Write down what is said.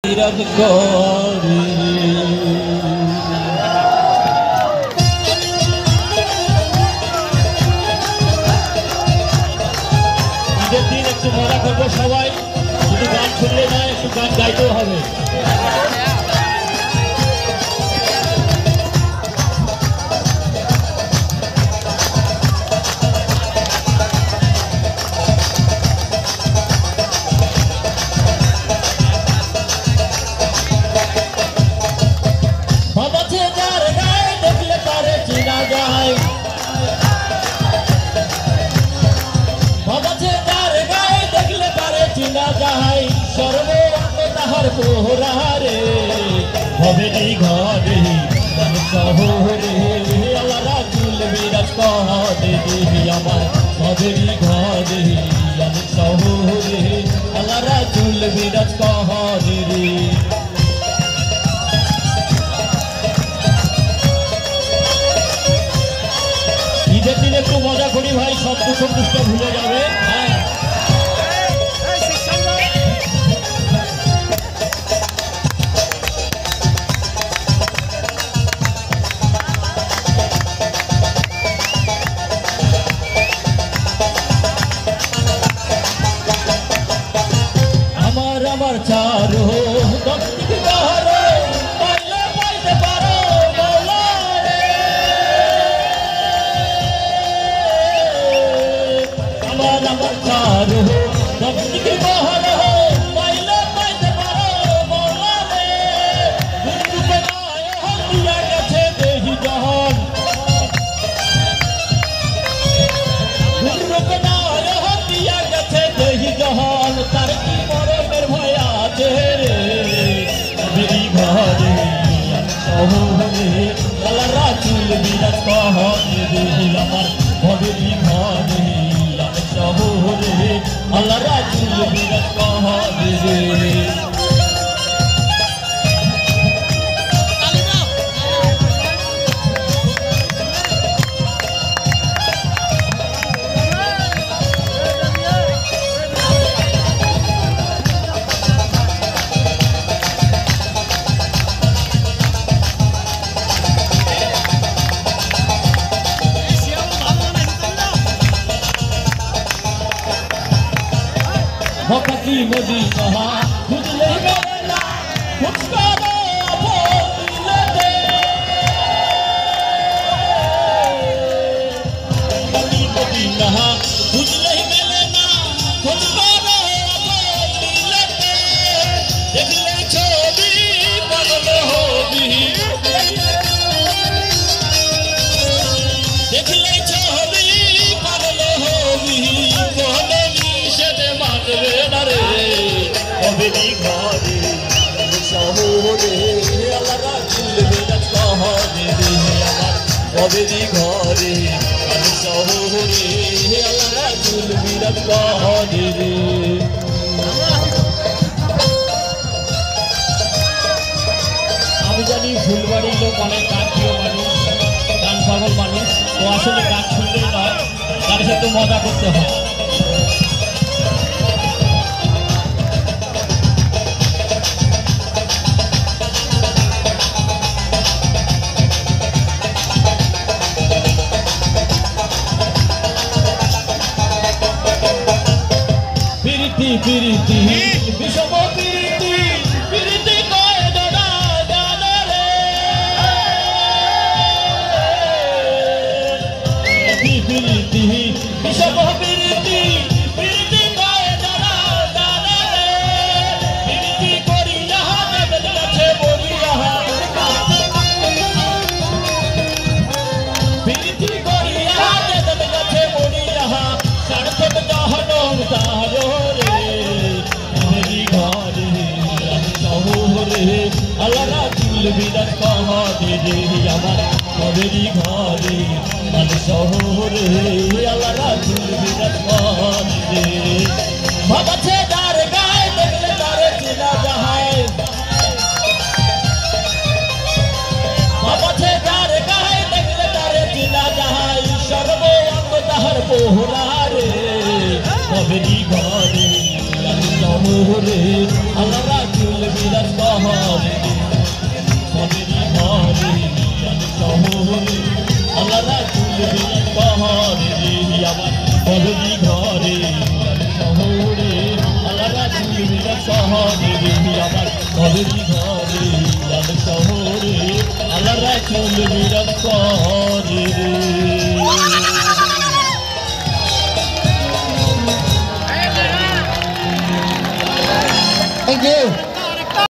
বিরাজ করে ঈদের দিন একটু মজা করবো সবাই, শুধু গান শুনলে না, একটু গান গাইতেও হবে। পোহরারে ভবেরি ঘরে শহরে আল্লাহ রাসূল বিরাজ করে আমার ভবেরি ঘরে শহরে আল্লাহ রাসূল বিরাজ করে ঈদের দিনে একটু মজা করি ভাই, সব দুঃখ দুষ্ট ভুলে যাবে। হ্যাঁ আমার চারো দক্ষিণ পাহাড়ে পাইলে পাইতে পারো মওলা রে, আমার চারো দক্ষিণ পাহাড়ে পাইলে পাইতে পারো মওলা রে, রূপে নয় হইয়া গেছে দেহি জহন, রূপে নয় হইয়া গেছে দেহি জহন, তার কি মরণের ভয় আছে রে ভবেরি ঘরে শহরে আল্লাহ রাসূল বিরাজ করে আমার ভবেরি ঘরে শহরে আল্লাহ রাসূল বিরাজ করে মক্কা মদিনা খুঁজলে মেলে না, খুঁজ করো বদলেতে মদিনা খুঁজলে মেলে না, খুঁজ করো বদলেতে, দেখলে ছবি পাগল হবি, দেখলে ছবি পাগল হবি, কোনে নিষেধ মানবে না রে ভবেরি ঘরে শহরে আল্লাহ রাসূল বিরাজ করে আমার ভবেরি ঘরে শহরে আল্লাহ রাসূল বিরাজ করে আমি জানি ফুলবাড়ির লোক অনেক গান প্রিয় মানুষ, গান পাগল মানুষ, তো আসলে গান শুনলেই নয়, তার সাথে মজা করতে হয়। প্রীতি বিষম প্রীতি কয় দাদা দাদা রে, প্রীতি বিষম প্রীতি কয় দাদা দাদা রে, প্রীতি করিয়া দেবের কাছে বলিয়া, প্রীতি করিয়া দেবের কাছে বলিয়া, সার্থক জহনম তারো আল্লাহ রাসূল বিরাজ করে আমার ভবেরি ঘরে শহরে আল্লাহ রাসূল বিরাজ করে ভাবাছে যার গায়ে দেখলে তারে চেনা যায়, ভাবাছে যার গায়ে দেখলে তারে চেনা যায়, সর্ব অঙ্গ তাহার পোহরা রে ভবেরি ঘরে শহরে আল্লাহ রাসূল বিরাজ বিরাট শহরে রে আমার বদলি ঘরে শহরে আল্লাহ রাসূল বিরাট শহরে রে আমার বদলি ঘরে শহরে আল্লাহ রাসূল বিরাট শহরে রে